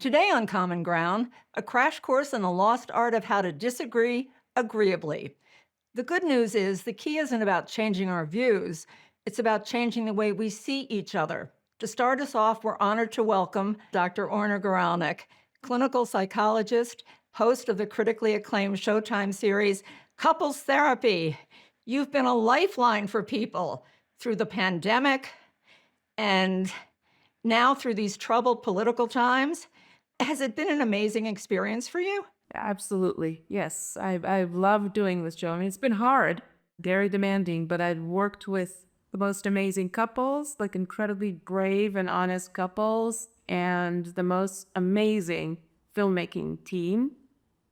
Today on Common Ground, a crash course in the lost art of how to disagree agreeably. The good news is the key isn't about changing our views, it's about changing the way we see each other. To start us off, we're honored to welcome Dr. Orna Guralnick, clinical psychologist, host of the critically acclaimed Showtime series Couples Therapy. You've been a lifeline for people through the pandemic and now through these troubled political times. Has it been an amazing experience for you? Absolutely. Yes. I've loved doing this show. I mean, it's been hard, very demanding, but I've worked with the most amazing couples, like incredibly brave and honest couples, and the most amazing filmmaking team.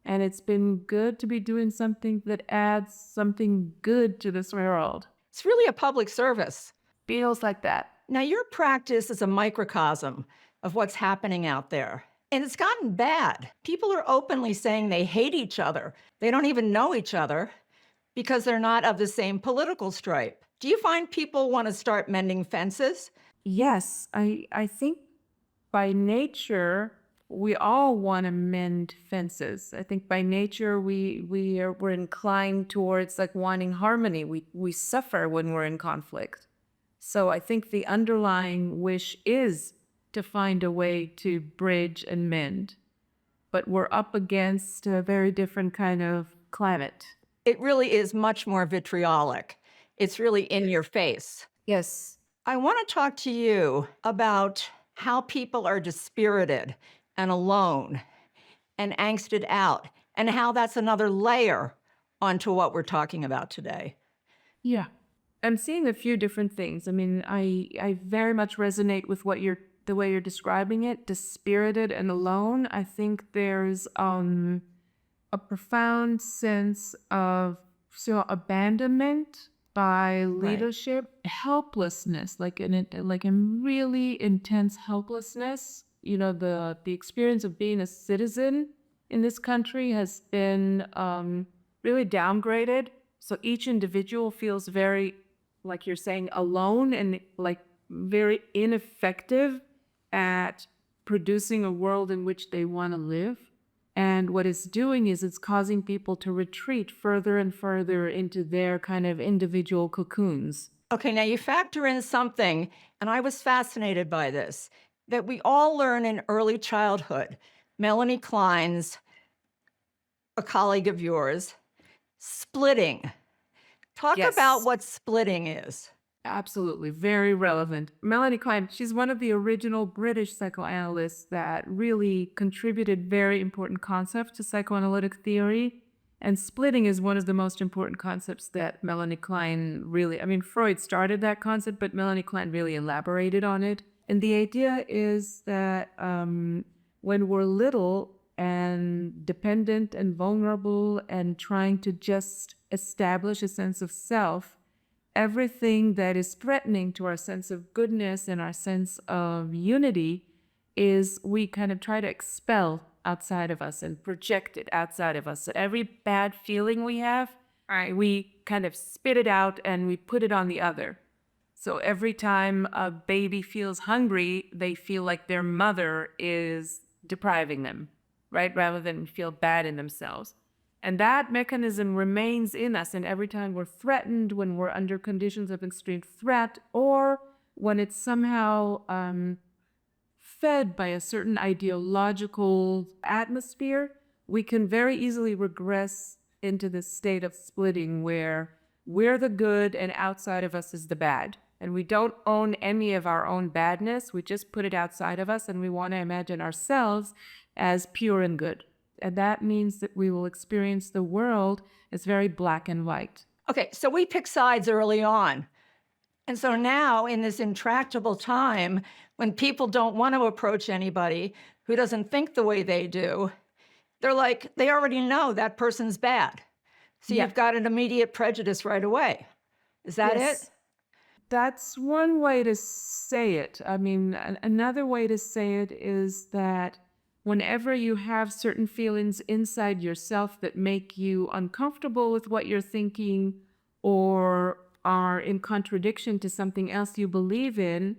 And it's been good to be doing something that adds something good to this world. It's really a public service. Feels like that. Now, your practice is a microcosm of what's happening out there. And it's gotten bad. People are openly saying they hate each other. They don't even know each other because they're not of the same political stripe. Do you find people want to start mending fences? Yes, I think by nature we all want to mend fences. I think by nature we're inclined towards like wanting harmony. We suffer when we're in conflict. So I think the underlying wish is to find a way to bridge and mend. But we're up against a very different kind of climate. It really is much more vitriolic. It's really in your face. Yes. I want to talk to you about how people are dispirited and alone and angsted out, and how that's another layer onto what we're talking about today. Yeah. I'm seeing a few different things. I mean, I very much resonate with the way you're describing it, dispirited and alone. I think there's a profound sense of abandonment by leadership, helplessness, like like a really intense helplessness. You know, the experience of being a citizen in this country has been really downgraded. So each individual feels very, like you're saying, alone and like very ineffective at producing a world in which they want to live. And what it's doing is it's causing people to retreat further and further into their kind of individual cocoons. Okay, now you factor in something, and I was fascinated by this, that we all learn in early childhood. Melanie Klein's, a colleague of yours, splitting. Talk about Yes. what splitting is. Absolutely, very relevant. Melanie Klein, she's one of the original British psychoanalysts that really contributed very important concepts to psychoanalytic theory. And splitting is one of the most important concepts that Melanie Klein really, I mean, Freud started that concept, but Melanie Klein really elaborated on it. And the idea is that when we're little and dependent and vulnerable and trying to just establish a sense of self, everything that is threatening to our sense of goodness and our sense of unity is we kind of try to expel outside of us and project it outside of us. So every bad feeling we have, we kind of spit it out and we put it on the other. So every time a baby feels hungry, they feel like their mother is depriving them, right? Rather than feel bad in themselves. And that mechanism remains in us. And every time we're threatened, when we're under conditions of extreme threat, or when it's somehow fed by a certain ideological atmosphere, we can very easily regress into this state of splitting where we're the good and outside of us is the bad. And we don't own any of our own badness. We just put it outside of us and we want to imagine ourselves as pure and good. And that means that we will experience the world as very black and white. Okay, so we pick sides early on. And so now, in this intractable time, when people don't want to approach anybody who doesn't think the way they do, they're like, they already know that person's bad. So Yeah. you've got an immediate prejudice right away. Is that Yes. it? That's one way to say it. I mean, another way to say it is that whenever you have certain feelings inside yourself that make you uncomfortable with what you're thinking or are in contradiction to something else you believe in,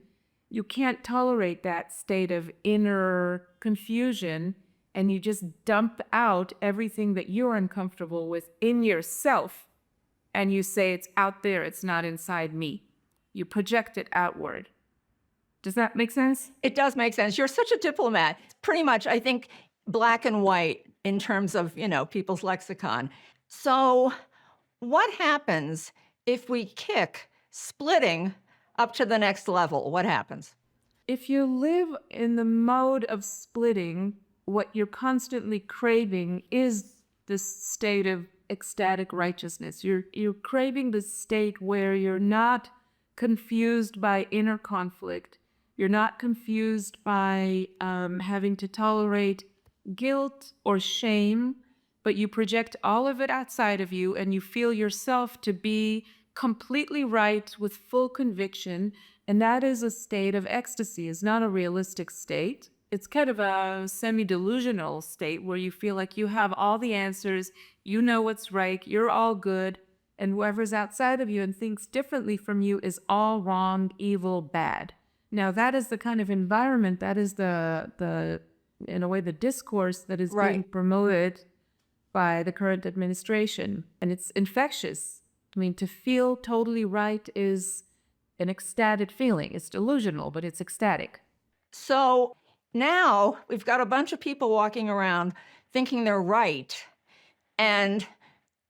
you can't tolerate that state of inner confusion, and you just dump out everything that you're uncomfortable with in yourself, and you say it's out there, it's not inside me. You project it outward. Does that make sense? It does make sense. You're such a diplomat. Pretty much, I think, black and white in terms of, people's lexicon. So, what happens if we kick splitting up to the next level? What happens? If you live in the mode of splitting, what you're constantly craving is this state of ecstatic righteousness. You're craving the state where you're not confused by inner conflict. You're not confused by having to tolerate guilt or shame, but you project all of it outside of you, and you feel yourself to be completely right with full conviction. And that is a state of ecstasy. It's not a realistic state. It's kind of a semi-delusional state where you feel like you have all the answers, you know what's right, you're all good, and whoever's outside of you and thinks differently from you is all wrong, evil, bad. Now, that is the kind of environment, that is the in a way, the discourse that is being Right. promoted by the current administration. And it's infectious. I mean, to feel totally right is an ecstatic feeling. It's delusional, but it's ecstatic. So now we've got a bunch of people walking around thinking they're right, and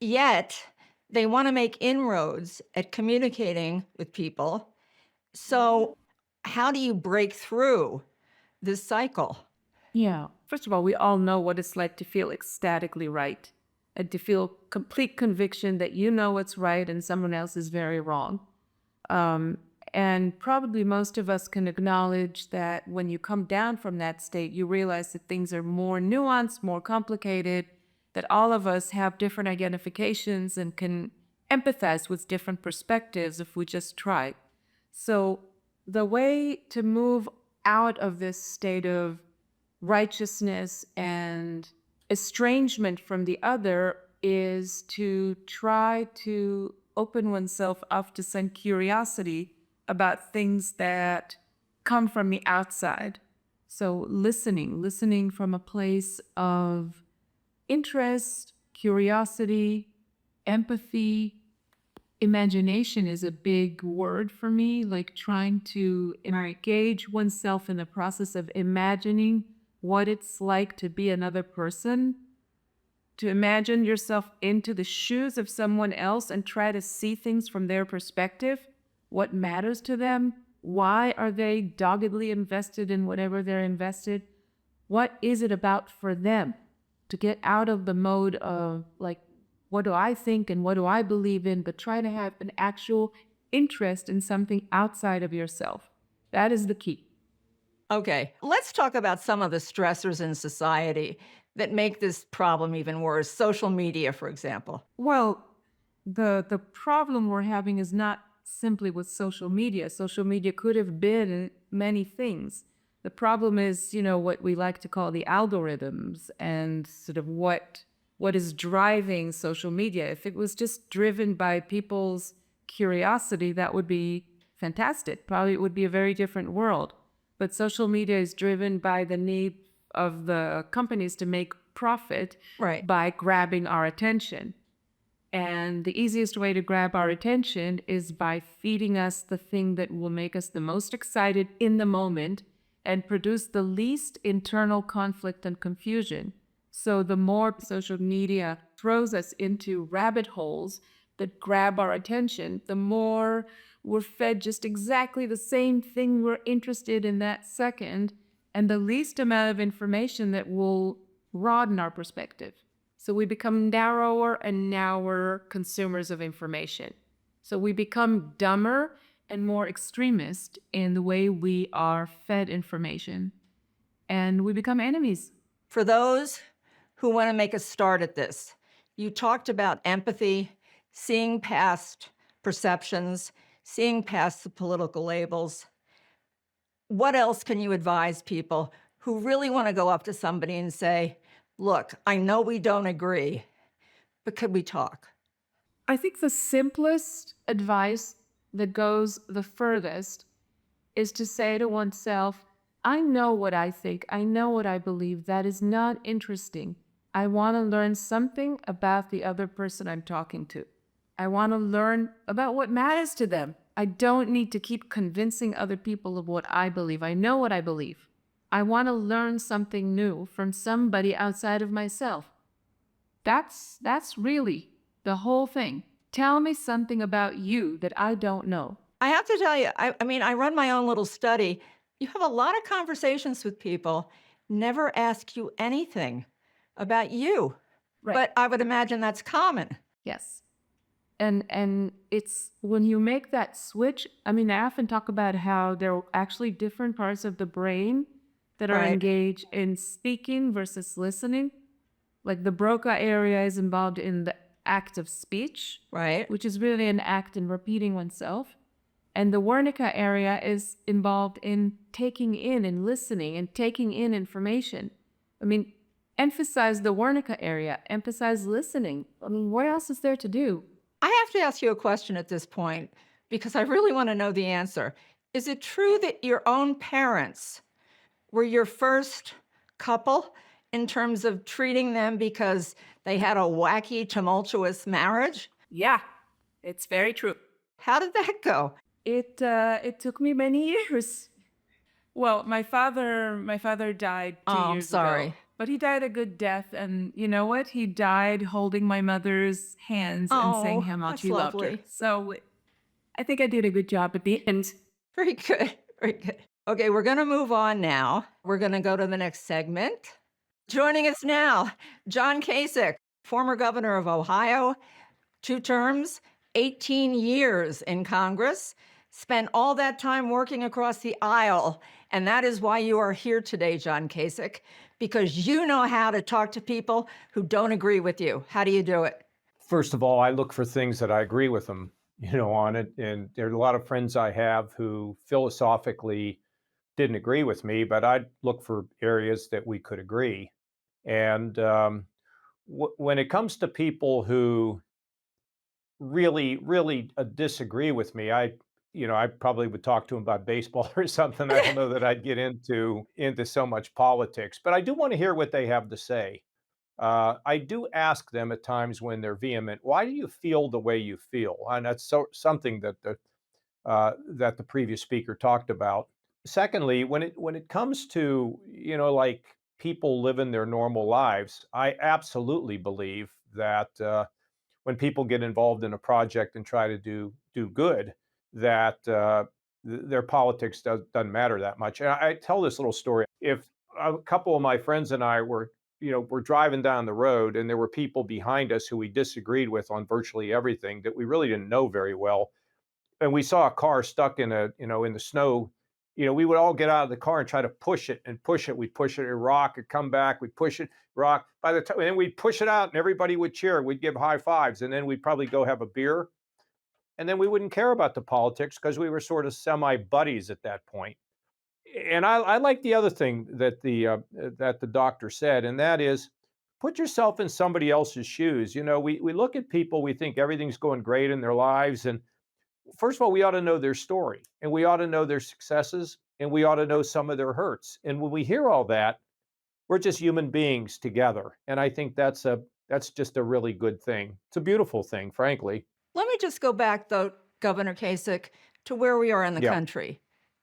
yet they want to make inroads at communicating with people. So, how do you break through this cycle? Yeah. First of all, we all know what it's like to feel ecstatically right and to feel complete conviction that you know what's right and someone else is very wrong. And probably most of us can acknowledge that when you come down from that state, you realize that things are more nuanced, more complicated, that all of us have different identifications and can empathize with different perspectives if we just try. So the way to move out of this state of righteousness and estrangement from the other is to try to open oneself up to some curiosity about things that come from the outside. So listening from a place of interest, curiosity, empathy. Imagination is a big word for me, like trying to engage oneself in the process of imagining what it's like to be another person, to imagine yourself into the shoes of someone else and try to see things from their perspective, what matters to them, why are they doggedly invested in whatever they're invested, what is it about for them, to get out of the mode of like, what do I think and what do I believe in, but try to have an actual interest in something outside of yourself. That is the key. Okay, let's talk about some of the stressors in society that make this problem even worse. Social media, for example. Well, the problem we're having is not simply with social media. Social media could have been many things. The problem is, what we like to call the algorithms and sort of what is driving social media. If it was just driven by people's curiosity, that would be fantastic. Probably it would be a very different world. But social media is driven by the need of the companies to make profit Right. by grabbing our attention. And the easiest way to grab our attention is by feeding us the thing that will make us the most excited in the moment and produce the least internal conflict and confusion. So the more social media throws us into rabbit holes that grab our attention, the more we're fed just exactly the same thing we're interested in that second, and the least amount of information that will broaden our perspective. So we become narrower and narrower consumers of information. So we become dumber and more extremist in the way we are fed information. And we become enemies. For those who want to make a start at this, you talked about empathy, seeing past perceptions, seeing past the political labels. What else can you advise people who really want to go up to somebody and say, look, I know we don't agree, but could we talk? I think the simplest advice that goes the furthest is to say to oneself, I know what I think, I know what I believe. That is not interesting. I want to learn something about the other person I'm talking to. I want to learn about what matters to them. I don't need to keep convincing other people of what I believe. I know what I believe. I want to learn something new from somebody outside of myself. That's really the whole thing. Tell me something about you that I don't know. I have to tell you, I mean, I run my own little study. You have a lot of conversations with people, never ask you anything about you. Right. But I would imagine that's common. Yes. And it's when you make that switch, I mean, I often talk about how there are actually different parts of the brain that are Right. engaged in speaking versus listening. Like the Broca area is involved in the act of speech, Right. which is really an act in repeating oneself. And the Wernicke area is involved in taking in and listening and taking in information. I mean, emphasize the Wernicke area, emphasize listening. I mean, what else is there to do? I have to ask you a question at this point because I really want to know the answer. Is it true that your own parents were your first couple in terms of treating them because they had a wacky, tumultuous marriage? Yeah, it's very true. How did that go? It took me many years. Well, my father died two Oh, I'm years ago, sorry. but he died a good death, and you know what? He died holding my mother's hands and saying Oh, how much that's he loved her. lovely. So I think I did a good job at the end. Very good. Very good. Okay, we're going to move on now. We're going to go to the next segment. Joining us now, John Kasich, former governor of Ohio, 2 terms, 18 years in Congress, spent all that time working across the aisle. And that is why you are here today, John Kasich, because you know how to talk to people who don't agree with you. How do you do it? First of all, I look for things that I agree with them, on it. And there are a lot of friends I have who philosophically didn't agree with me, but I'd look for areas that we could agree. And when it comes to people who really disagree with me, I probably would talk to them about baseball or something. I don't know that I'd get into so much politics, but I do want to hear what they have to say. I do ask them at times when they're vehement, why do you feel the way you feel? And that's something that the previous speaker talked about. Secondly, when it comes to like people living their normal lives, I absolutely believe that when people get involved in a project and try to do good, that their politics doesn't matter that much. And I tell this little story. If a couple of my friends and I were driving down the road and there were people behind us who we disagreed with on virtually everything that we really didn't know very well, and we saw a car stuck in the snow, we would all get out of the car and try to push it and push it. We'd push it, a rock, it'd come back, we'd push it, rock. By the time, and then we'd push it out and everybody would cheer. We'd give high fives, and then we'd probably go have a beer. And then we wouldn't care about the politics because we were sort of semi buddies at that point. And I like the other thing that the doctor said, and that is put yourself in somebody else's shoes. We look at people, we think everything's going great in their lives, and first of all, we ought to know their story and we ought to know their successes and we ought to know some of their hurts. And when we hear all that, we're just human beings together. And I think that's just a really good thing. It's a beautiful thing, frankly. Let me just go back, though, Governor Kasich, to where we are in the Yeah. country.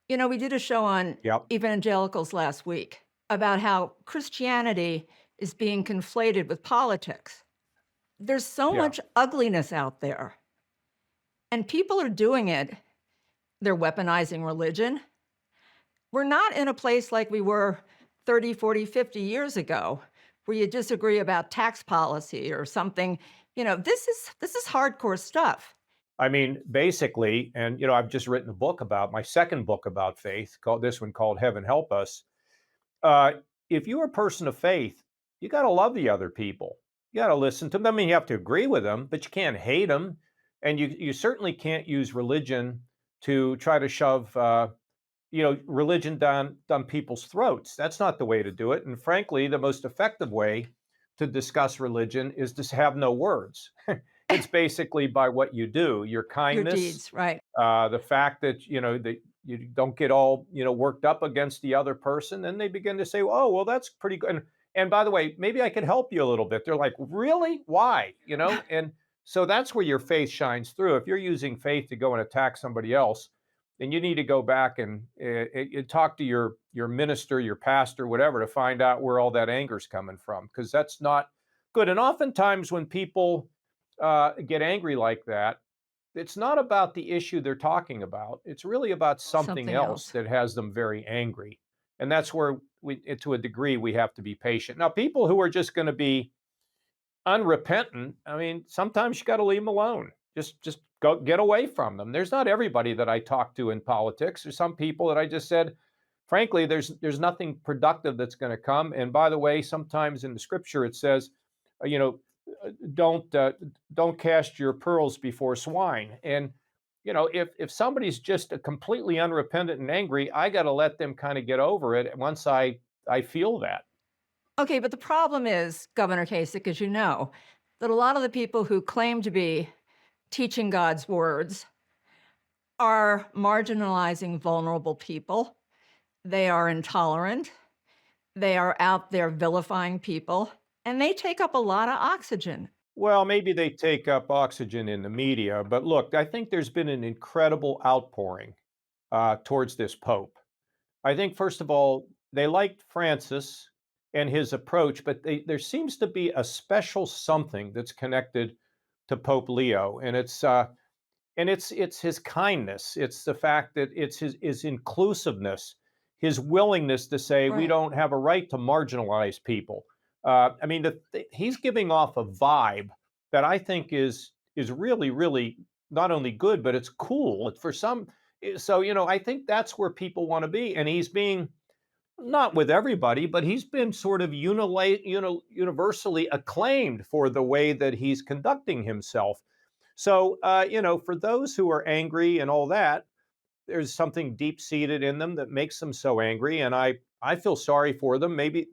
We did a show on Yep. evangelicals last week about how Christianity is being conflated with politics. There's so Yeah. much ugliness out there, and people are doing it. They're weaponizing religion. We're not in a place like we were 30, 40, 50 years ago where you disagree about tax policy or something. This is hardcore stuff. I mean, basically, and I've just written a book about my second book about faith, called Heaven Help Us. Uh, if you're a person of faith, you got to love the other people. You got to listen to them. I mean, you have to agree with them, but you can't hate them, and you certainly can't use religion to try to shove religion down people's throats. That's not the way to do it. And frankly, the most effective way to discuss religion is to have no words. It's basically by what you do, your Your kindness, deeds, right? the fact that you don't get all, worked up against the other person, and they begin to say, "Oh, well, that's pretty good. And by the way, maybe I could help you a little bit." They're like, "Really? Why?" And so that's where your faith shines through. If you're using faith to go and attack somebody else, then you need to go back and talk to your minister, your pastor, whatever, to find out where all that anger's coming from, because that's not good. And oftentimes, when people get angry like that, it's not about the issue they're talking about. It's really about something Something else else. that has them very angry. And that's where to a degree, we have to be patient. Now, people who are just going to be unrepentant, I mean, sometimes you got to leave them alone. Just go get away from them. There's not everybody that I talk to in politics. There's some people that I just said, frankly, there's nothing productive that's going to come. And by the way, sometimes in the scripture it says, uh, you know, don't don't cast your pearls before swine. And if somebody's just a completely unrepentant and angry, I got to let them kind of get over it once I feel that. Okay, but the problem is, Governor Kasich, as you know, that a lot of the people who claim to be teaching God's words are marginalizing vulnerable people. They are intolerant. They are out there vilifying people, and they take up a lot of oxygen. Well, maybe they take up oxygen in the media, but look, I think there's been an incredible outpouring towards this pope. I think, first of all, they liked Francis and his approach, but there seems to be a special something that's connected to Pope Leo, and it's his kindness. It's the fact that it's his inclusiveness, his willingness to say we Right. don't have a right to marginalize people. I mean, he's giving off a vibe that I think is really, really not only good, but it's cool. It's for some. So I think that's where people want to be, and he's being not with everybody, but he's been sort of universally acclaimed for the way that he's conducting himself. So, for those who are angry and all that, there's something deep seated in them that makes them so angry. And I feel sorry for them. Maybe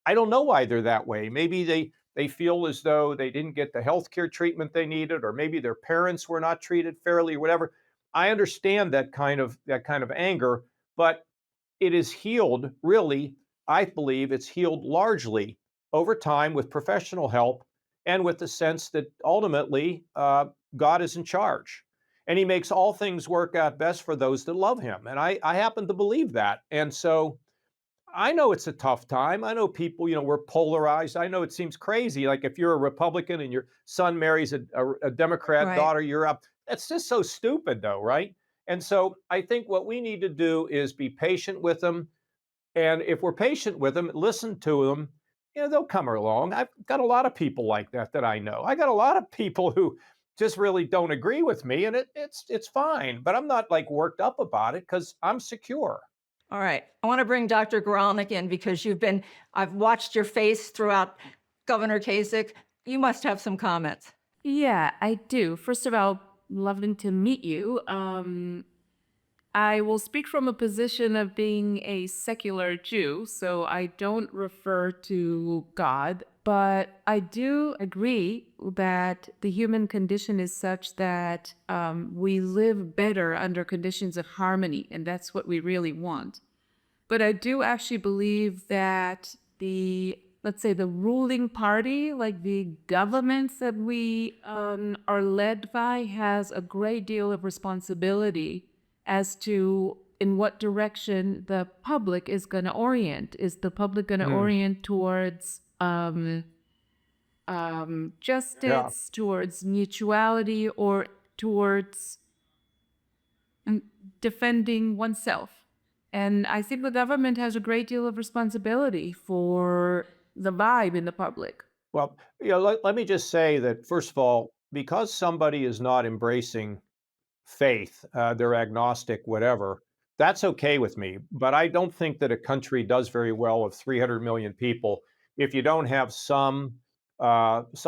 I don't know why they're that way. Maybe they feel as though they didn't get the healthcare treatment they needed, or maybe their parents were not treated fairly, or whatever. I understand that kind of anger, but it is healed, really. I believe it's healed largely over time with professional help and with the sense that ultimately God is in charge, and he makes all things work out best for those that love him. And I happen to believe that. And so I know it's a tough time. I know people, we're polarized. I know it seems crazy. Like if you're a Republican and your son marries a Democrat Right. daughter, you're up. That's just so stupid, though, right? And so I think what we need to do is be patient with them. And if we're patient with them, listen to them, they'll come along. I've got a lot of people like that I know. I got a lot of people who just really don't agree with me, and it's fine. But I'm not like worked up about it because I'm secure. All right. I want to bring Dr. Goralnik in because I've watched your face throughout Governor Kasich. You must have some comments. Yeah, I do. First of all, lovely to meet you. I will speak from a position of being a secular Jew, so I don't refer to God, but I do agree that the human condition is such that we live better under conditions of harmony, and that's what we really want. But I do actually believe that let's say, the ruling party, like the governments that we are led by, has a great deal of responsibility as to in what direction the public is going to orient. Is the public going to Mm, orient towards yeah. justice, towards mutuality, or towards mm, defending oneself? And I think the government has a great deal of responsibility for the vibe in the public. Well, let me just say that, first of all, because somebody is not embracing faith, they're agnostic, whatever, that's okay with me. But I don't think that a country does very well of 300 million people if you don't have some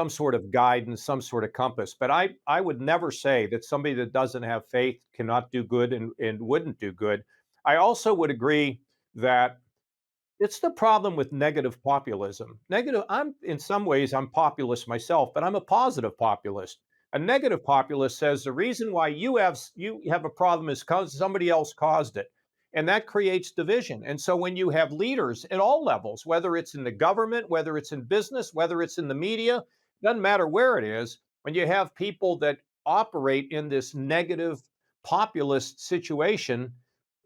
sort of guidance, some sort of compass. But I would never say that somebody that doesn't have faith cannot do good and wouldn't do good. I also would agree that it's the problem with negative populism. Negative, I'm in some ways I'm populist myself, but I'm a positive populist. A negative populist says the reason why you have a problem is because somebody else caused it. And that creates division. And so when you have leaders at all levels, whether it's in the government, whether it's in business, whether it's in the media, doesn't matter where it is, when you have people that operate in this negative populist situation,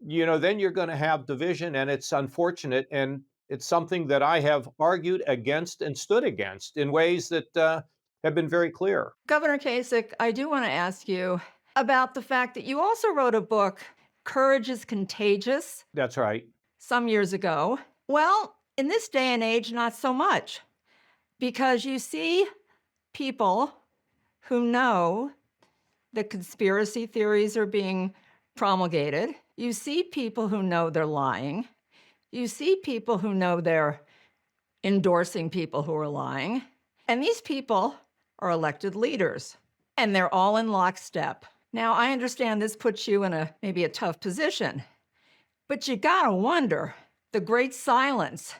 then you're going to have division, and it's unfortunate. And it's something that I have argued against and stood against in ways that have been very clear. Governor Kasich, I do want to ask you about the fact that you also wrote a book, Courage is Contagious, That's right. some years ago. Well, in this day and age, not so much, because you see people who know that conspiracy theories are being promulgated. You see people who know they're lying. You see people who know they're endorsing people who are lying. And these people are elected leaders, and they're all in lockstep. Now, I understand this puts you in maybe a tough position, but you gotta wonder the great silence.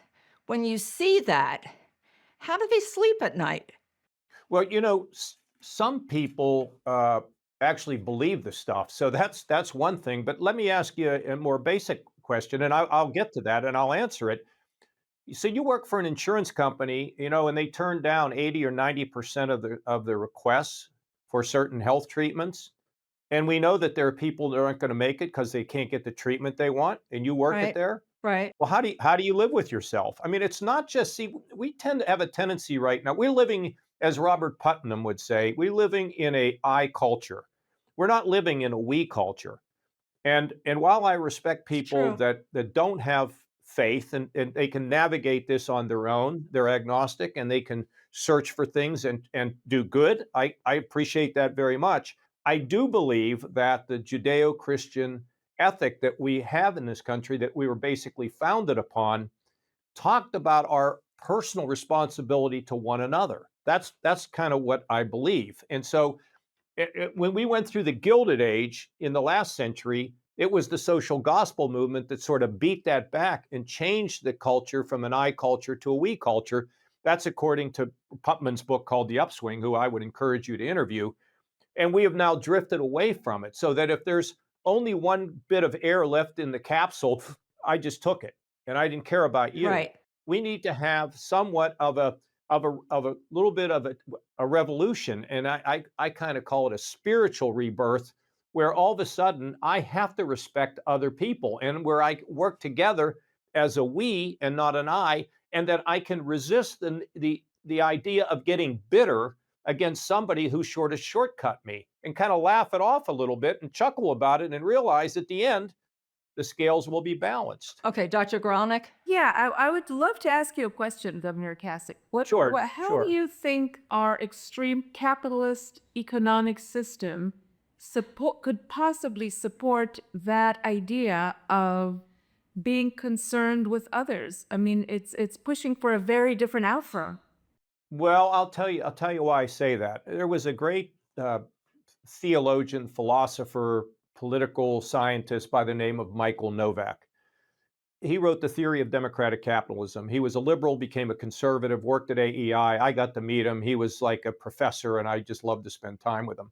When you see that, how do they sleep at night? Well, some people actually believe the stuff, so that's one thing. But let me ask you a more basic question, and I'll get to that, and I'll answer it. So you work for an insurance company, and they turn down 80 or 90% of the requests for certain health treatments. And we know that there are people that aren't going to make it because they can't get the treatment they want, and you work it Right, there. right, Well, how do you live with yourself? I mean, it's not just see, we tend to have a tendency right now. We're living, as Robert Putnam would say, we're living in a I culture. We're not living in a we culture. And while I respect it's people true. that don't have faith and they can navigate this on their own, they're agnostic and they can search for things and do good. I appreciate that very much. I do believe that the Judeo-Christian ethic that we have in this country, that we were basically founded upon, talked about our personal responsibility to one another. That's kind of what I believe. And so when we went through the Gilded Age in the last century, it was the social gospel movement that sort of beat that back and changed the culture from an I culture to a we culture. That's according to Putnam's book called The Upswing, who I would encourage you to interview. And we have now drifted away from it, so that if there's only one bit of air left in the capsule, I just took it and I didn't care about you. Right. We need to have somewhat of a little bit of a revolution, and I kind of call it a spiritual rebirth, where all of a sudden I have to respect other people, and where I work together as a we and not an I, and that I can resist the idea of getting bitter against somebody who sort of shortcut me, and kind of laugh it off a little bit and chuckle about it and realize at the end the scales will be balanced. Okay, Dr. Gralnick? Yeah, I would love to ask you a question, Governor Kasich. Sure, How do sure. you think our extreme capitalist economic system could possibly support that idea of being concerned with others? I mean, it's pushing for a very different outcome. Well, I'll tell you why I say that. There was a great theologian, philosopher, political scientist by the name of Michael Novak. He wrote The Theory of Democratic Capitalism. He was a liberal, became a conservative, worked at AEI. I got to meet him. He was like a professor, and I just loved to spend time with him.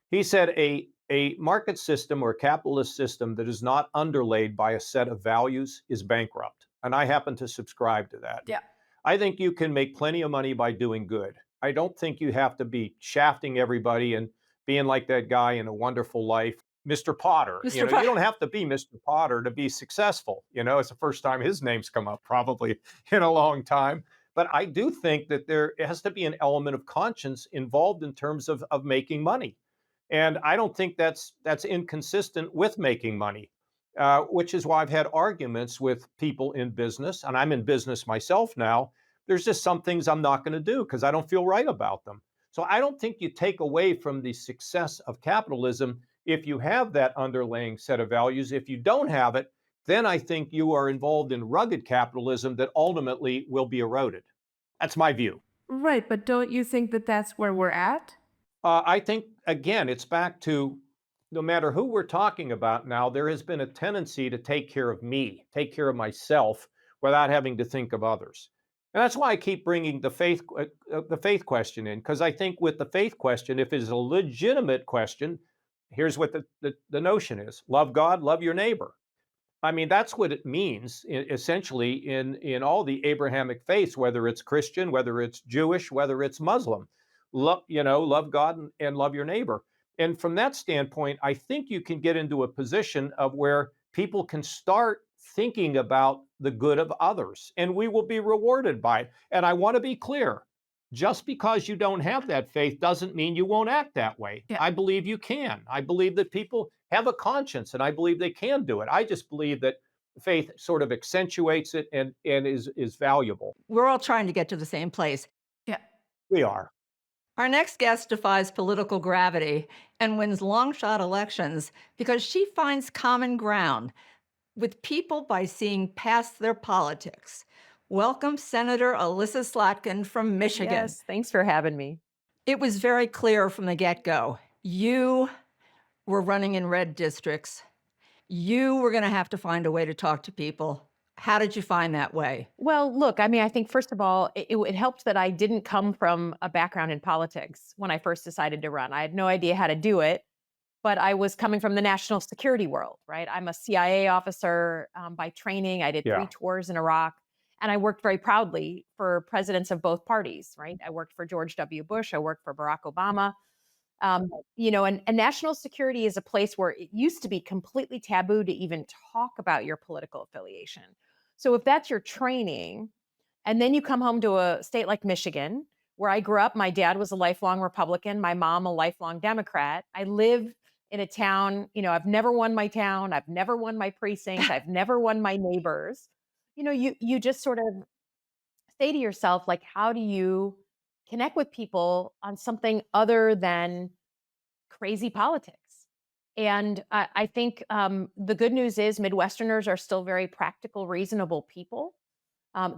He said a market system or a capitalist system that is not underlaid by a set of values is bankrupt. And I happen to subscribe to that. Yeah. I think you can make plenty of money by doing good. I don't think you have to be shafting everybody and being like that guy in A Wonderful Life, Mr. Potter. Mr. You Pu- don't have to be Mr. Potter to be successful. It's the first time his name's come up probably in a long time. But I do think that there has to be an element of conscience involved in terms of making money. And I don't think that's inconsistent with making money, which is why I've had arguments with people in business, and I'm in business myself now. There's just some things I'm not going to do because I don't feel right about them. So I don't think you take away from the success of capitalism if you have that underlying set of values. If you don't have it, then I think you are involved in rugged capitalism that ultimately will be eroded. That's my view. Right, but don't you think that that's where we're at? I think, again, it's back to no matter who we're talking about now, there has been a tendency to take care of me, take care of myself without having to think of others. And that's why I keep bringing the faith question in, because I think with the faith question, if it's a legitimate question, here's what the notion is: love God, love your neighbor. I mean, that's what it means essentially in all the Abrahamic faiths, whether it's Christian, whether it's Jewish, whether it's Muslim. Love, love God and love your neighbor. And from that standpoint, I think you can get into a position of where people can start thinking about the good of others, and we will be rewarded by it. And I want to be clear, just because you don't have that faith doesn't mean you won't act that way. Yeah. I believe you can. I believe that people have a conscience and I believe they can do it. I just believe that faith sort of accentuates it and is valuable. We're all trying to get to the same place. Yeah. We are. Our next guest defies political gravity and wins long shot elections because she finds common ground with people by seeing past their politics. Welcome, Senator Elissa Slotkin from Michigan. Yes, thanks for having me. It was very clear from the get go. You were running in red districts. You were going to have to find a way to talk to people. How did you find that way? Well, look, I mean, I think first of all, it helped that I didn't come from a background in politics when I first decided to run. I had no idea how to do it, but I was coming from the national security world, right? I'm a CIA officer by training. I did 3 Yeah. tours in Iraq, and I worked very proudly for presidents of both parties, right? I worked for George W. Bush. I worked for Barack Obama. And national security is a place where it used to be completely taboo to even talk about your political affiliation. So if that's your training, and then you come home to a state like Michigan, where I grew up, my dad was a lifelong Republican, my mom a lifelong Democrat. I live in a town, I've never won my town, I've never won my precinct, I've never won my neighbors. You just sort of say to yourself, like, how do you connect with people on something other than crazy politics? And I think the good news is Midwesterners are still very practical, reasonable people.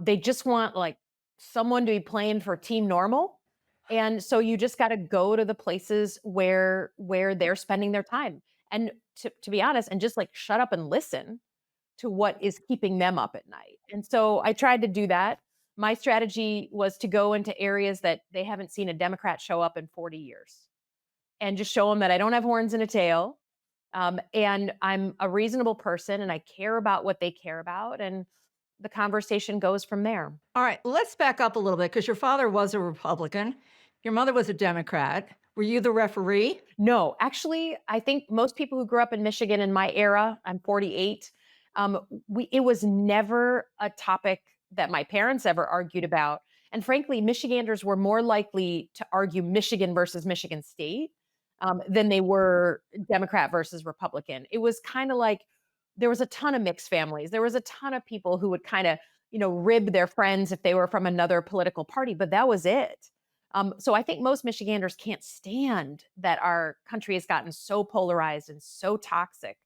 They just want like someone to be playing for team normal. And so you just got to go to the places where they're spending their time. And to be honest, and just like shut up and listen to what is keeping them up at night. And so I tried to do that. My strategy was to go into areas that they haven't seen a Democrat show up in 40 years and just show them that I don't have horns and a tail. And I'm a reasonable person and I care about what they care about. And the conversation goes from there. All right, let's back up a little bit because your father was a Republican. Your mother was a Democrat. Were you the referee? No, actually, I think most people who grew up in Michigan in my era, I'm 48, it was never a topic that my parents ever argued about. And frankly, Michiganders were more likely to argue Michigan versus Michigan State than they were Democrat versus Republican. It was kind of like there was a ton of mixed families. There was a ton of people who would kind of, rib their friends if they were from another political party, but that was it. So I think most Michiganders can't stand that our country has gotten so polarized and so toxic.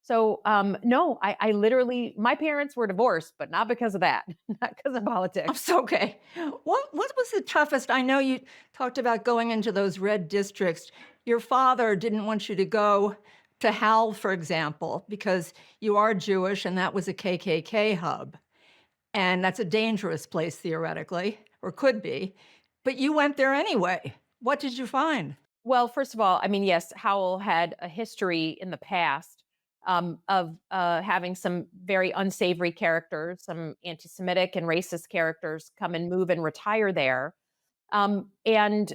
So no, I literally, my parents were divorced, but not because of that, not because of Oh, politics. so okay. What was the toughest? I know you talked about going into those red districts. Your father didn't want you to go to Howell, for example, because you are Jewish and that was a KKK hub. And that's a dangerous place theoretically, or could be. But you went there anyway. What did you find? Well, first of all, I mean, yes, Howell had a history in the past of having some very unsavory characters, some anti-Semitic and racist characters come and move and retire there. And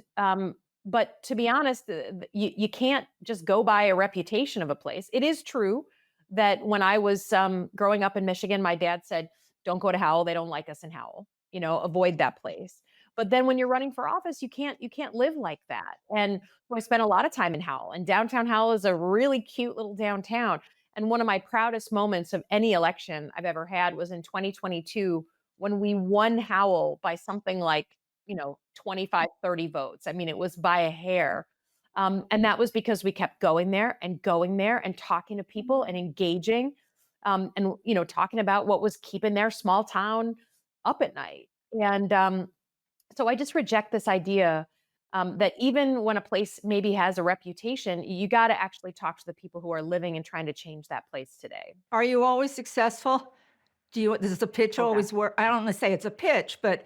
but to be honest, you can't just go by a reputation of a place. It is true that when I was growing up in Michigan, my dad said, "Don't go to Howell. They don't like us in Howell. Avoid that place." But then when you're running for office, you can't live like that. And so I spent a lot of time in Howell, and downtown Howell is a really cute little downtown. And one of my proudest moments of any election I've ever had was in 2022 when we won Howell by something like 25, 30 votes. I mean, it was by a hair. And that was because we kept going there and talking to people and engaging and, talking about what was keeping their small town up at night. And so I just reject this idea that even when a place maybe has a reputation, you got to actually talk to the people who are living and trying to change that place today. Are you always successful? Do you does the pitch Okay. always work? I don't wanna say it's a pitch, but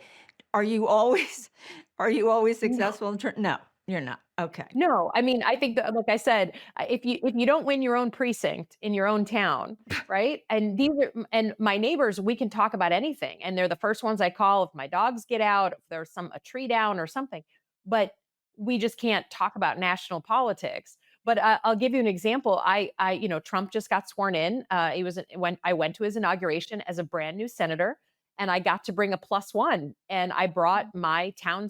are you always are you always No. successful in turn no, you're not. Okay. No, I mean, I think that, like I said, if you don't win your own precinct in your own town, right? And these are and my neighbors, we can talk about anything, and they're the first ones I call if my dogs get out, if there's a tree down or something. But we just can't talk about national politics. But I'll give you an example. Trump just got sworn in. He was when I went to his inauguration as a brand new senator, and I got to bring a plus one, and I brought my town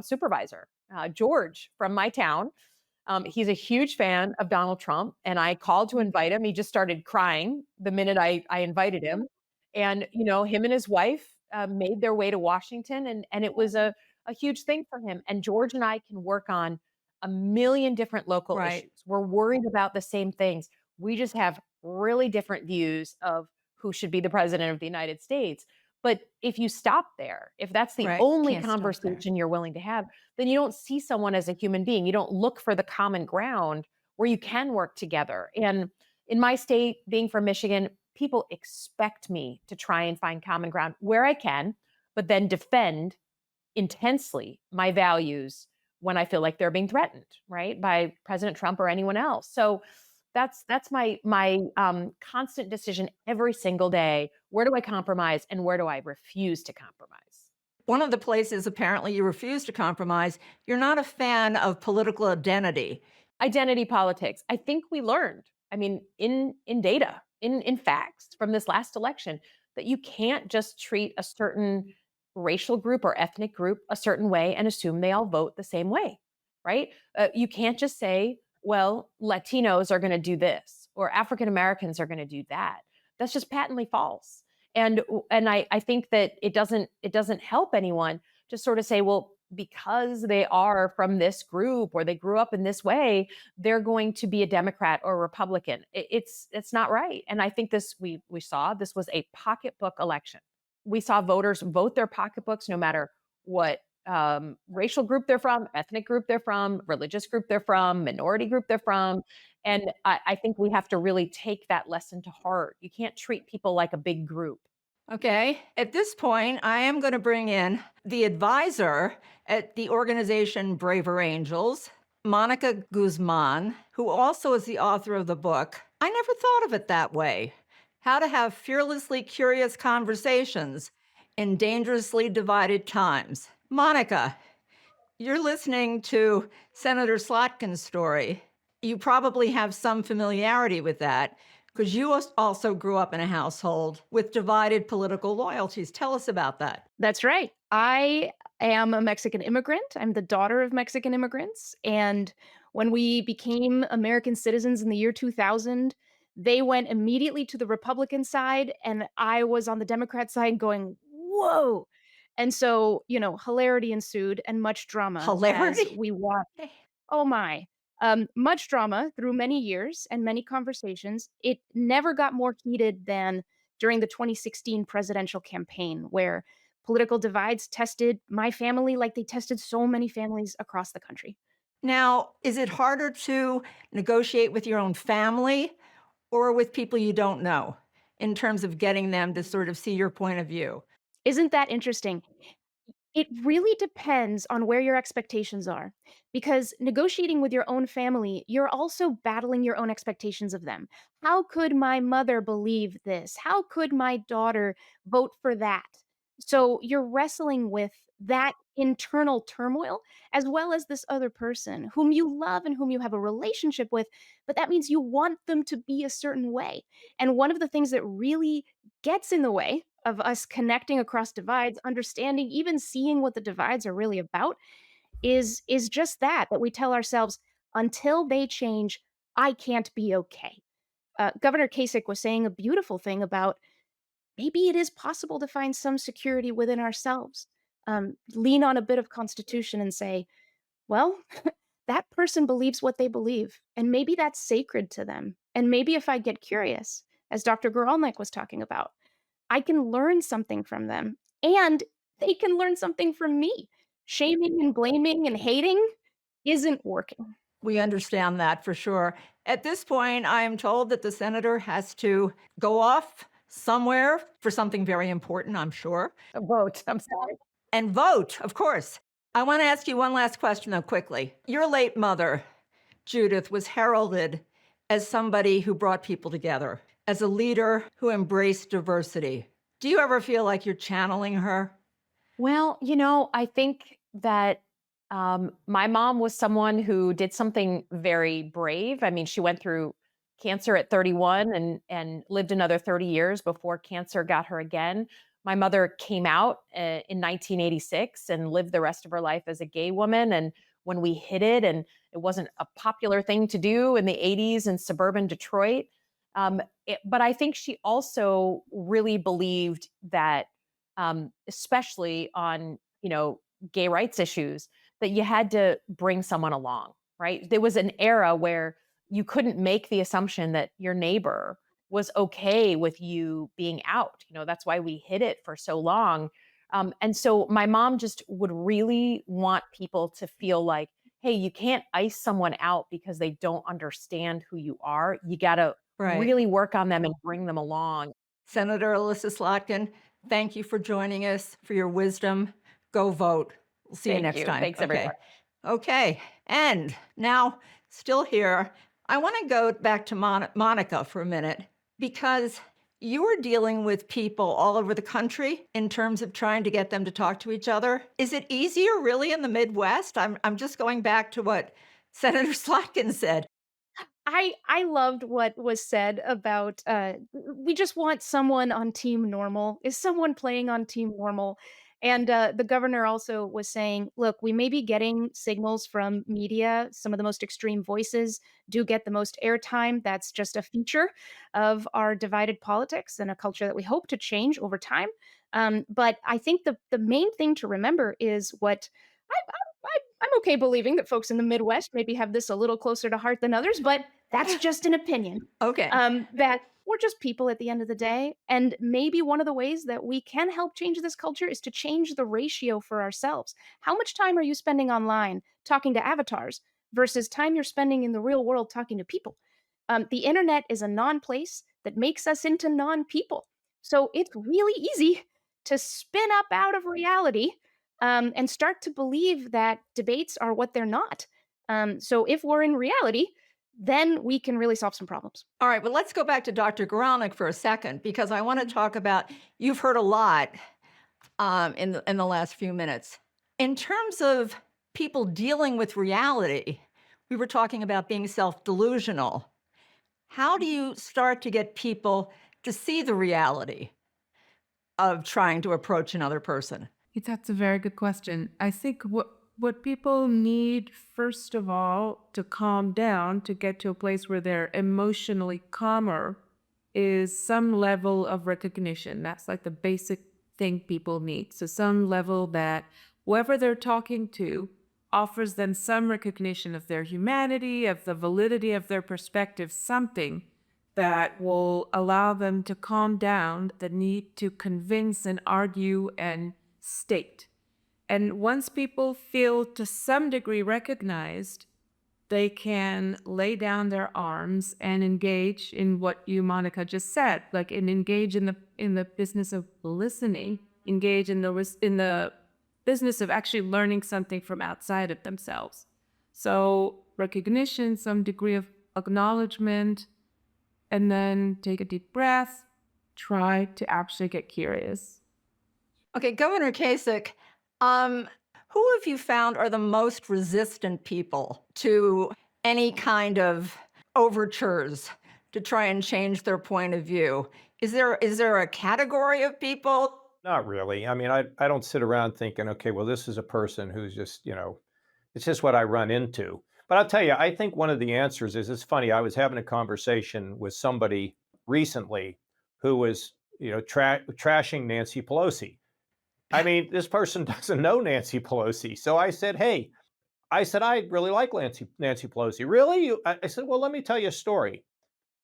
supervisor George from my town. He's a huge fan of Donald Trump, and I called to invite him. He just started crying the minute I invited him, and him and his wife made their way to Washington, and it was a huge thing for him. And George and I can work on a million different local Right. issues. We're worried about the same things. We just have really different views of who should be the president of the United States. But if you stop there, if that's the Right. only Can't stop there. conversation you're willing to have, then you don't see someone as a human being. You don't look for the common ground where you can work together. And in my state, being from Michigan, people expect me to try and find common ground where I can, but then defend intensely my values when I feel like they're being threatened, right, by President Trump or anyone else. So that's my constant decision every single day. Where do I compromise and where do I refuse to compromise? One of the places apparently you refuse to compromise, you're not a fan of political identity. Identity politics. I think we learned, I mean, in data, in facts from this last election, that you can't just treat a certain racial group or ethnic group a certain way and assume they all vote the same way, right? You can't just say, well, Latinos are going to do this or African Americans are going to do that. That's just patently false. And I think that it doesn't help anyone to sort of say, well, because they are from this group or they grew up in this way, they're going to be a Democrat or a Republican. It's not right. And I think we saw this was a pocketbook election. We saw voters vote their pocketbooks no matter what racial group they're from, ethnic group they're from, religious group they're from, minority group they're from. And I think we have to really take that lesson to heart. You can't treat people like a big group. Okay. At this point, I am going to bring in the advisor at the organization Braver Angels, Monica Guzman, who also is the author of the book. I never thought of it that way. How to have fearlessly curious conversations in dangerously divided times. Monica, you're listening to Senator Slotkin's story. You probably have some familiarity with that because you also grew up in a household with divided political loyalties. Tell us about that. That's right. I am a Mexican immigrant. I'm the daughter of Mexican immigrants. And when we became American citizens in the year 2000, they went immediately to the Republican side, and I was on the Democrat side going, whoa. And so, hilarity ensued and much drama as Hilarity? we watched. Hey. Oh my. Much drama through many years and many conversations. It never got more heated than during the 2016 presidential campaign, where political divides tested my family like they tested so many families across the country. Now, is it harder to negotiate with your own family or with people you don't know in terms of getting them to sort of see your point of view? Isn't that interesting? It really depends on where your expectations are. Because negotiating with your own family, you're also battling your own expectations of them. How could my mother believe this? How could my daughter vote for that? So you're wrestling with that internal turmoil as well as this other person whom you love and whom you have a relationship with, but that means you want them to be a certain way. And one of the things that really gets in the way of us connecting across divides, understanding, even seeing what the divides are really about is just that we tell ourselves until they change, I can't be okay. Governor Kasich was saying a beautiful thing about maybe it is possible to find some security within ourselves. Lean on a bit of constitution and say, well, that person believes what they believe, and maybe that's sacred to them. And maybe if I get curious, as Dr. Guralnik was talking about, I can learn something from them, and they can learn something from me. Shaming and blaming and hating isn't working. We understand that for sure. At this point, I am told that the senator has to go off somewhere for something very important, I'm sure, A vote. I'm sorry. and vote, of course. I want to ask you one last question, though, quickly. Your late mother, Judith, was heralded as somebody who brought people together, as a leader who embraced diversity. Do you ever feel like you're channeling her? Well, I think that my mom was someone who did something very brave. I mean, she went through cancer at 31 and lived another 30 years before cancer got her again. My mother came out in 1986 and lived the rest of her life as a gay woman. And when we hit it, and it wasn't a popular thing to do in the 80s in suburban Detroit. But I think she also really believed that, especially on, gay rights issues, that you had to bring someone along, right? There was an era where you couldn't make the assumption that your neighbor was okay with you being out. That's why we hid it for so long. And so my mom just would really want people to feel like, hey, you can't ice someone out because they don't understand who you are. You got to Right. really work on them and bring them along. Senator Alyssa Slotkin, thank you for joining us, for your wisdom. Go vote. We'll see you Thank next you. time. Thanks, Okay. everyone. Okay. And now, still here, I want to go back to Monica for a minute because you are dealing with people all over the country in terms of trying to get them to talk to each other. Is it easier really in the Midwest? I'm just going back to what Senator Slotkin said. I loved what was said about we just want someone on Team Normal. Is someone playing on Team Normal? And the governor also was saying, look, we may be getting signals from media. Some of the most extreme voices do get the most airtime. That's just a feature of our divided politics and a culture that we hope to change over time. But I think the main thing to remember is what I'm okay believing that folks in the Midwest maybe have this a little closer to heart than others, but that's just an opinion. Okay. That we're just people at the end of the day. And maybe one of the ways that we can help change this culture is to change the ratio for ourselves. How much time are you spending online talking to avatars versus time you're spending in the real world talking to people? The internet is a non place that makes us into non people. So it's really easy to spin up out of reality and start to believe that debates are what they're not. So if we're in reality, then we can really solve some problems. All right, but let's go back to Dr. Guralnick for a second because I want to talk about you've heard a lot in the last few minutes. In terms of people dealing with reality, we were talking about being self-delusional. How do you start to get people to see the reality of trying to approach another person? That's a very good question. I think what people need, first of all, to calm down, to get to a place where they're emotionally calmer, is some level of recognition. That's like the basic thing people need. So some level that whoever they're talking to offers them some recognition of their humanity, of the validity of their perspective, something that will allow them to calm down the need to convince and argue and state. And once people feel to some degree recognized, they can lay down their arms and engage in what you, Monica, just said, like engage in the business of listening, engage in the business of actually learning something from outside of themselves. So recognition, some degree of acknowledgement, and then take a deep breath, try to actually get curious. Okay, Governor Kasich, who have you found are the most resistant people to any kind of overtures to try and change their point of view? Is there a category of people? Not really. I mean, I don't sit around thinking, okay, well, this is a person who's just, it's just what I run into. But I'll tell you, I think one of the answers is, it's funny, I was having a conversation with somebody recently who was, trashing Nancy Pelosi. I mean, this person doesn't know Nancy Pelosi. So I said, hey, I really like Nancy Pelosi. Really? I said, well, let me tell you a story.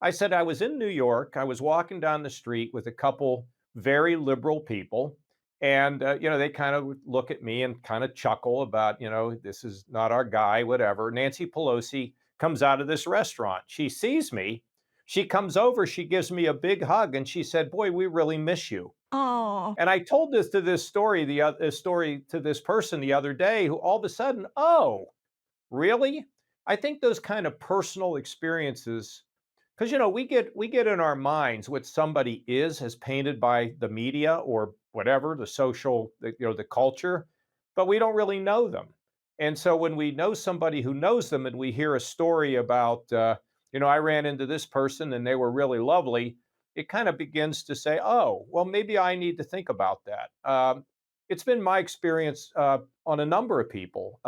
I said, I was in New York. I was walking down the street with a couple very liberal people. And, they kind of look at me and kind of chuckle about, this is not our guy, whatever. Nancy Pelosi comes out of this restaurant. She sees me. She comes over, she gives me a big hug, and she said, "Boy, we really miss you." Oh, And I told this story this story to this person the other day, who all of a sudden, oh, really? I think those kind of personal experiences, because we get in our minds what somebody is as painted by the media or whatever the social the culture, but we don't really know them. And so when we know somebody who knows them and we hear a story about I ran into this person and they were really lovely, it kind of begins to say, oh, well, maybe I need to think about that. It's been my experience on a number of people.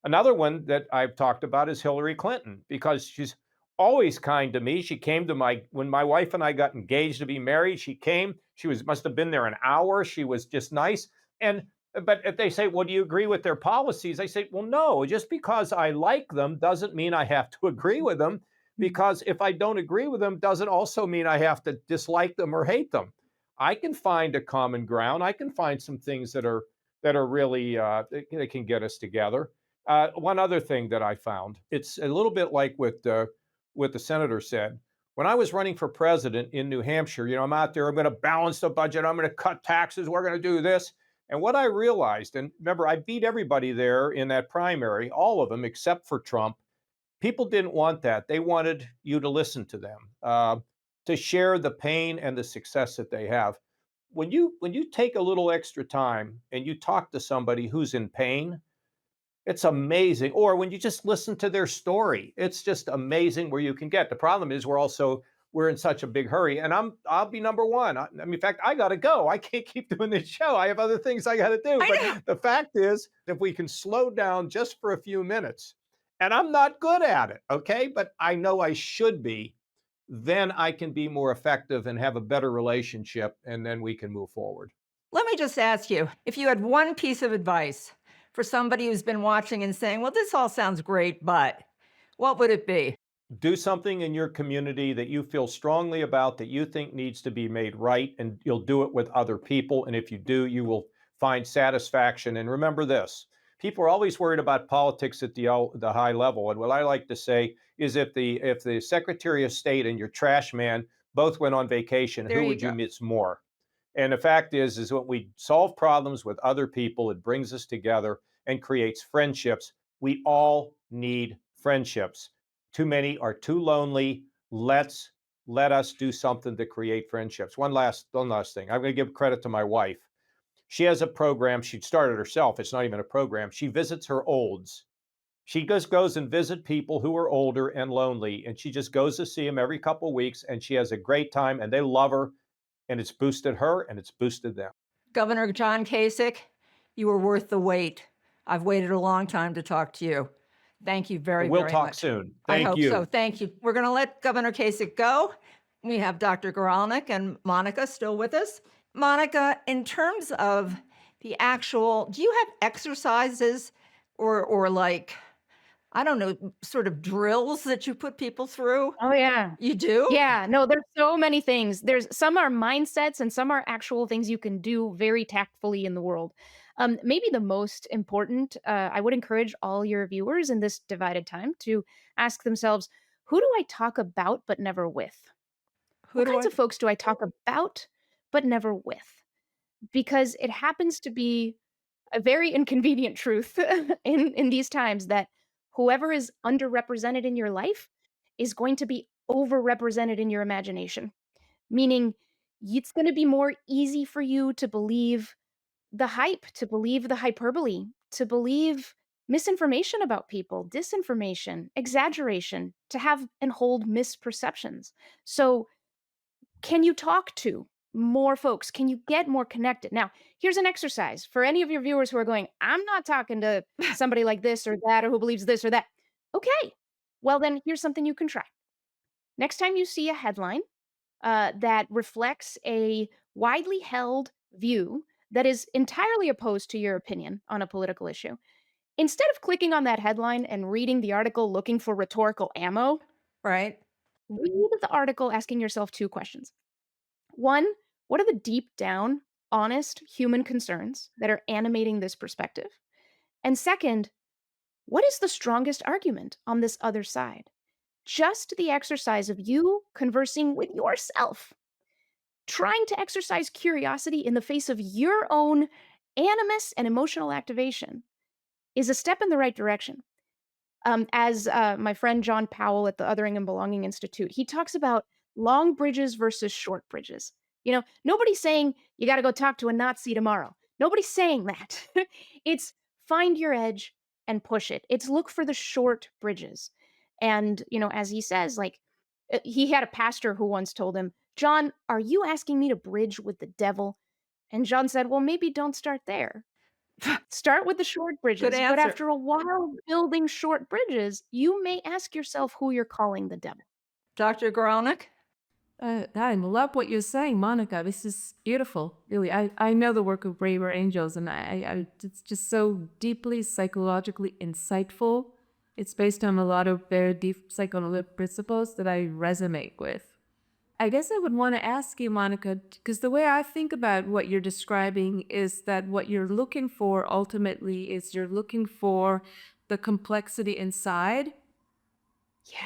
Another one that I've talked about is Hillary Clinton, because she's always kind to me. She came to my when my wife and I got engaged to be married. She came. She was must have been there an hour. She was just nice. And but if they say, "Well, do you agree with their policies?" I say, "Well, no. Just because I like them doesn't mean I have to agree with them. Because if I don't agree with them, doesn't also mean I have to dislike them or hate them. I can find a common ground. I can find some things that are really that can get us together." One other thing that I found, it's a little bit like what the senator said. When I was running for president in New Hampshire, I'm out there, I'm going to balance the budget, I'm going to cut taxes, we're going to do this. And what I realized, and remember, I beat everybody there in that primary, all of them except for Trump. People didn't want that. They wanted you to listen to them, to share the pain and the success that they have. When you take a little extra time and you talk to somebody who's in pain, it's amazing. Or when you just listen to their story, it's just amazing where you can get. The problem is we're in such a big hurry, and I'll be number one. I mean, in fact, I got to go. I can't keep doing this show. I have other things I got to do. I But know. the fact is, if we can slow down just for a few minutes, and I'm not good at it, okay, but I know I should be, then I can be more effective and have a better relationship, and then we can move forward. Let me just ask you, if you had one piece of advice for somebody who's been watching and saying, well, this all sounds great, but what would it be? Do something in your community that you feel strongly about that you think needs to be made right, and you'll do it with other people. And if you do, you will find satisfaction. And remember this: people are always worried about politics at the high level. And what I like to say is, if the Secretary of State and your trash man both went on vacation, There who you would you go. miss more? And the fact is when we solve problems with other people, it brings us together and creates friendships. We all need friendships. Too many are too lonely. Let us do something to create friendships. One last thing. I'm going to give credit to my wife. She has a program. She started herself. It's not even a program. She visits her olds. She just goes and visit people who are older and lonely, and she just goes to see them every couple of weeks, and she has a great time, and they love her, and it's boosted her and it's boosted them. Governor John Kasich, you were worth the wait. I've waited a long time to talk to you. Thank you very, We'll very talk much. soon. I Thank hope so. you. Thank you. We're going to let Governor Kasich go. We have Dr. Goralnik and Monica still with us. Monica, in terms of the actual, do you have exercises or like, I don't know, sort of drills that you put people through? Oh, yeah. You do? Yeah, no, there's so many things. There's some are mindsets and some are actual things you can do very tactfully in the world. Maybe the most important, I would encourage all your viewers in this divided time to ask themselves, who do I talk about but never with? Who What do kinds I? of folks do I talk about but never with? Because it happens to be a very inconvenient truth in these times that whoever is underrepresented in your life is going to be overrepresented in your imagination, meaning it's going to be more easy for you to believe the hype, to believe the hyperbole, to believe misinformation about people, disinformation, exaggeration, to have and hold misperceptions. So can you talk to more folks? Can you get more connected? Now, here's an exercise for any of your viewers who are going, I'm not talking to somebody like this or that or who believes this or that. Okay. Well, then here's something you can try. Next time you see a headline that reflects a widely held view that is entirely opposed to your opinion on a political issue, instead of clicking on that headline and reading the article looking for rhetorical ammo, Right? read the article asking yourself two questions. One, what are the deep down, honest human concerns that are animating this perspective? And second, what is the strongest argument on this other side? just the exercise of you conversing with yourself, trying to exercise curiosity in the face of your own animus and emotional activation is a step in the right direction. As my friend John Powell at the Othering and Belonging Institute, he talks about long bridges versus short bridges. Nobody's saying you got to go talk to a Nazi tomorrow. Nobody's saying that. It's find your edge and push it. It's look for the short bridges. And, as he says, like, he had a pastor who once told him, John, are you asking me to bridge with the devil? And John said, well, maybe don't start there. Start with the short Good bridges, but answer. after a while building short bridges, you may ask yourself who you're calling the devil. Dr. Goronik? I love what you're saying, Monica. This is beautiful. Really, I know the work of Braver Angels, and it's just so deeply psychologically insightful. It's based on a lot of very deep psychoanalytic principles that I resonate with. I guess I would want to ask you, Monica, because the way I think about what you're describing is that what you're looking for ultimately is you're looking for the complexity inside,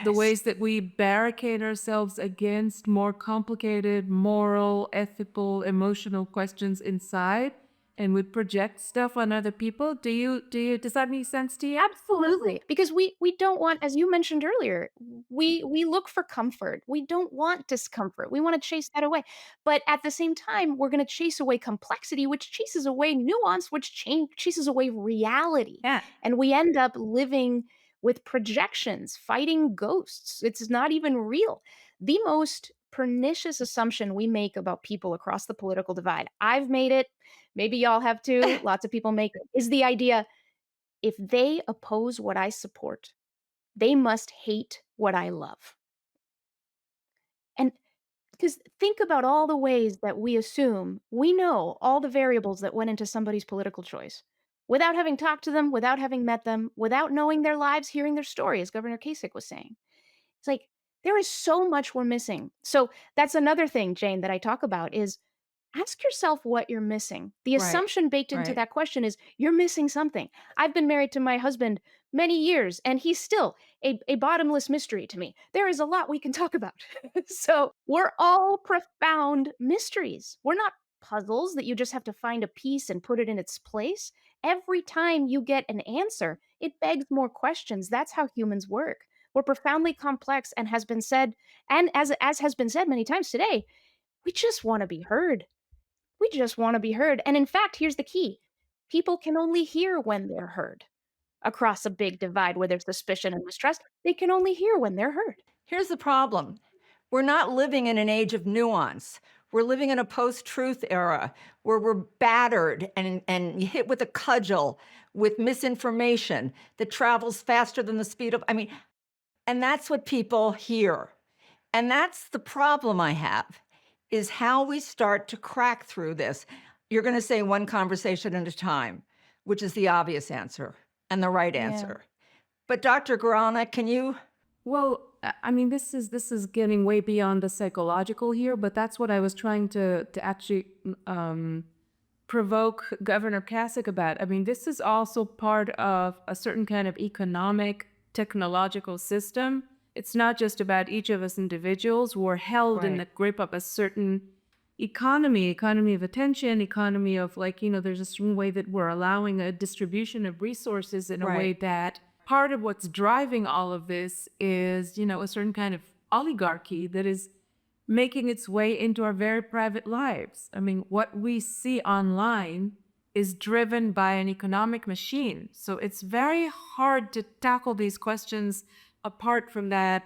the Yes. ways that we barricade ourselves against more complicated moral, ethical, emotional questions inside, and we project stuff on other people. Does that make sense to you? Absolutely. Because we don't want, as you mentioned earlier, we look for comfort. We don't want discomfort. We want to chase that away. But at the same time, we're going to chase away complexity, which chases away nuance, which chases away reality. Yeah. And we end up living with projections, fighting ghosts. It's not even real. The most pernicious assumption we make about people across the political divide, I've made it, maybe y'all have too, lots of people make it, is the idea if they oppose what I support, they must hate what I love. And because think about all the ways that we assume we know all the variables that went into somebody's political choice without having talked to them, without having met them, without knowing their lives, hearing their story, as Governor Kasich was saying. It's like there is so much we're missing. So that's another thing, Jane, that I talk about is ask yourself what you're missing. The Right. assumption baked into Right. that question is you're missing something. I've been married to my husband many years, and he's still a bottomless mystery to me. There is a lot we can talk about. So we're all profound mysteries. We're not puzzles that you just have to find a piece and put it in its place. Every time you get an answer, it begs more questions. That's how humans work. We're profoundly complex and has been said, and as has been said many times today, we just want to be heard. We just want to be heard. And in fact, here's the key people can only hear when they're heard. Across a big divide where there's suspicion and mistrust, they can only hear when they're heard. Here's the problem. We're not living in an age of nuance. We're living in a post-truth era where we're battered and hit with a cudgel with misinformation that travels faster than the speed of, and that's what people hear. And that's the problem I have, is how we start to crack through this. You're going to say one conversation at a time, which is the obvious answer and the right Yeah. answer. But Dr. Garana, can you? Well, this is getting way beyond the psychological here, but that's what I was trying to actually provoke Governor Kasich about. I mean, this is also part of a certain kind of economic, technological system. It's not just about each of us individuals. We're held in the Right. grip of a certain economy of attention, economy of there's a certain way that we're allowing a distribution of resources in a way Right. that part of what's driving all of this is, a certain kind of oligarchy that is making its way into our very private lives. I mean, what we see online is driven by an economic machine. So it's very hard to tackle these questions apart from that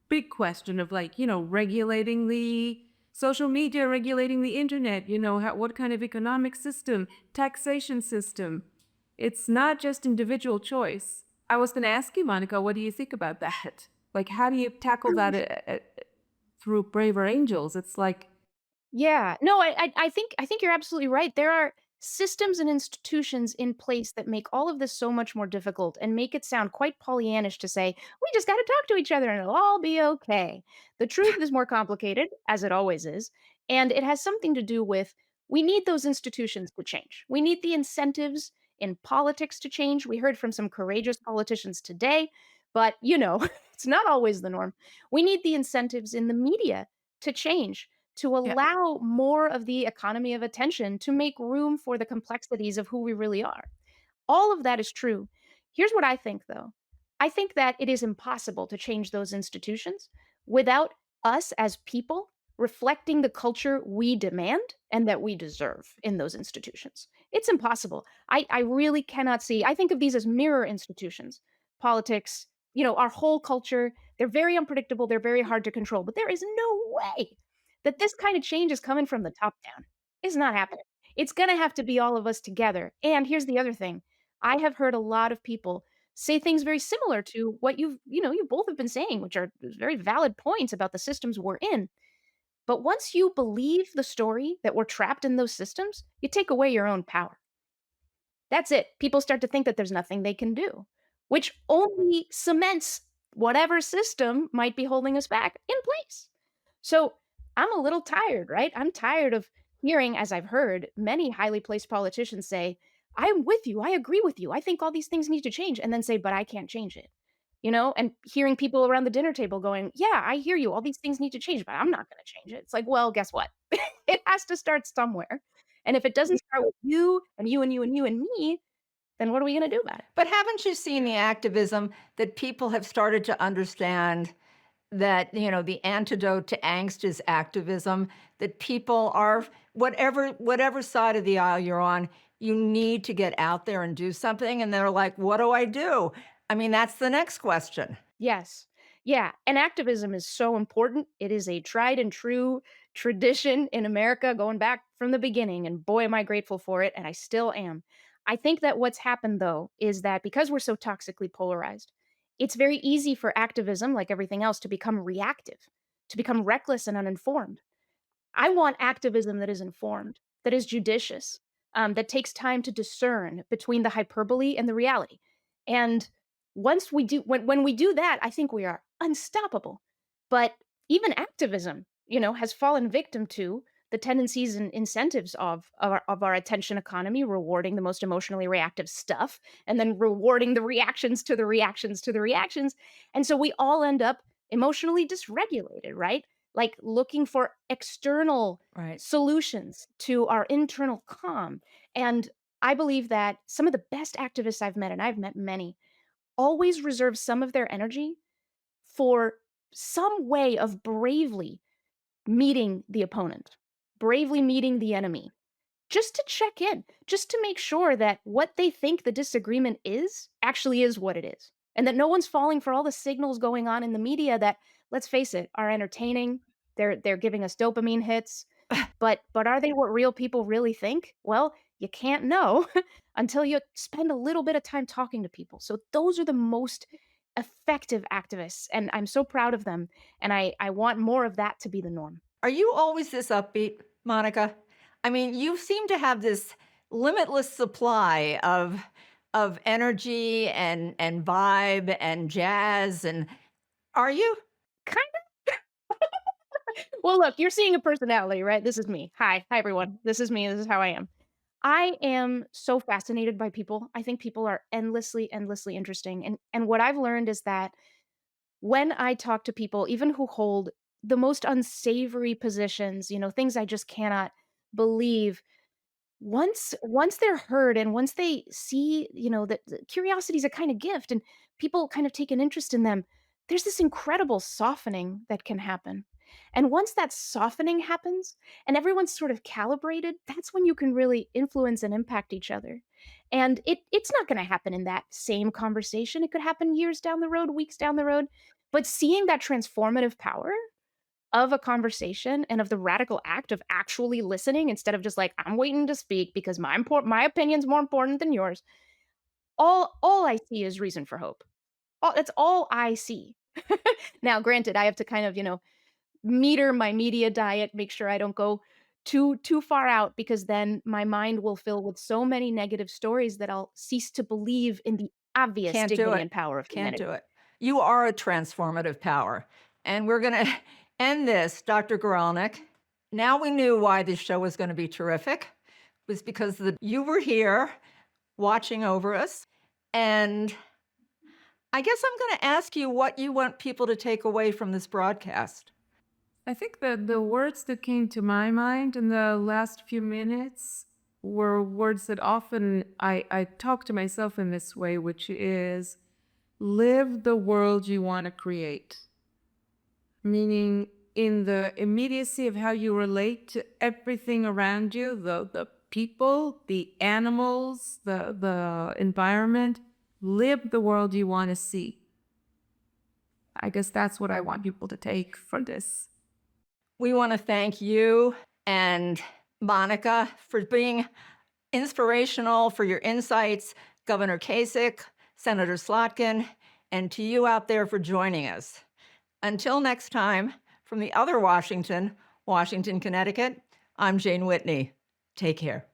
big question of regulating the social media, regulating the internet, what kind of economic system, taxation system. It's not just individual choice. I was going to ask you, Monica, what do you think about that? Like, how do you tackle that through Braver Angels? It's like, Yeah. No, I think you're absolutely right. There are systems and institutions in place that make all of this so much more difficult and make it sound quite Pollyannish to say, we just got to talk to each other and it'll all be okay. The truth is more complicated, as it always is, and it has something to do with we need those institutions to change. We need the incentives in politics to change. We heard from some courageous politicians today. But, it's not always the norm. We need the incentives in the media to change, to Yeah. allow more of the economy of attention to make room for the complexities of who we really are. All of that is true. Here's what I think, though. I think that it is impossible to change those institutions without us as people reflecting the culture we demand and that we deserve in those institutions. It's impossible. I really cannot see. I think of these as mirror institutions. Politics, our whole culture, they're very unpredictable, they're very hard to control, but there is no way that this kind of change is coming from the top down. It's not happening. It's going to have to be all of us together. And here's the other thing. I have heard a lot of people say things very similar to what you both have been saying, which are very valid points about the systems we're in. But once you believe the story that we're trapped in those systems, you take away your own power. That's it. People start to think that there's nothing they can do, which only cements whatever system might be holding us back in place. So I'm a little tired, right? I'm tired of hearing, as I've heard many highly placed politicians say, I'm with you. I agree with you. I think all these things need to change. And then say, but I can't change it. And hearing people around the dinner table going, yeah, I hear you. All these things need to change, but I'm not going to change it. It's like, well, guess what? It has to start somewhere. And if it doesn't start with you and you and you and you and me, then what are we going to do about it? But haven't you seen the activism that people have started to understand that, the antidote to angst is activism, that people are whatever side of the aisle you're on, you need to get out there and do something. And they're like, what do I do? I mean, that's the next question. Yes. Yeah. And activism is so important. It is a tried and true tradition in America going back from the beginning. And boy, am I grateful for it. And I still am. I think that what's happened, though, is that because we're so toxically polarized, it's very easy for activism, like everything else, to become reactive, to become reckless and uninformed. I want activism that is informed, that is judicious, that takes time to discern between the hyperbole and the reality. And when we do that, I think we are unstoppable. But even activism, has fallen victim to the tendencies and incentives of our attention economy, rewarding the most emotionally reactive stuff, and then rewarding the reactions to the reactions to the reactions. And so we all end up emotionally dysregulated, right? Like looking for external Right. solutions to our internal calm. And I believe that some of the best activists I've met, and I've met many, always reserve some of their energy for some way of bravely meeting the opponent, bravely meeting the enemy, just to check in, just to make sure that what they think the disagreement is actually is what it is. And that no one's falling for all the signals going on in the media that, let's face it, are entertaining. They're giving us dopamine hits, but are they what real people really think? Well, you can't know until you spend a little bit of time talking to people. So those are the most effective activists, and I'm so proud of them. And I want more of that to be the norm. Are you always this upbeat, Monica? I mean, you seem to have this limitless supply of energy and vibe and jazz. And are you? Kind Well, look, you're seeing a personality, right? This is me. Hi everyone. This is me. This is how I am. I am so fascinated by people. I think people are endlessly, endlessly interesting. And what I've learned is that when I talk to people, even who hold the most unsavory positions, things I just cannot believe, once they're heard and once they see, that curiosity is a kind of gift and people kind of take an interest in them, there's this incredible softening that can happen. And once that softening happens and everyone's sort of calibrated, that's when you can really influence and impact each other. And it's not going to happen in that same conversation. It could happen years down the road, weeks down the road. But seeing that transformative power of a conversation and of the radical act of actually listening instead of just like, I'm waiting to speak because my opinion's more important than yours. All I see is reason for hope. That's all I see. Now, granted, I have to kind of, meter my media diet, make sure I don't go too far out because then my mind will fill with so many negative stories that I'll cease to believe in the obvious Can't do dignity it. and power of Can't humanity. do it. You are a transformative power. And we're going to end this, Dr. Goralnik. Now we knew why this show was going to be terrific. It was because you were here watching over us. And I guess I'm going to ask you what you want people to take away from this broadcast. I think that the words that came to my mind in the last few minutes were words that often I talk to myself in this way, which is live the world you want to create. Meaning, in the immediacy of how you relate to everything around you, the people, the animals, the environment, live the world you want to see. I guess that's what I want people to take from this. We want to thank you and Monica for being inspirational, for your insights, Governor Kasich, Senator Slotkin, and to you out there for joining us. Until next time, from the other Washington, Washington, Connecticut, I'm Jane Whitney. Take care.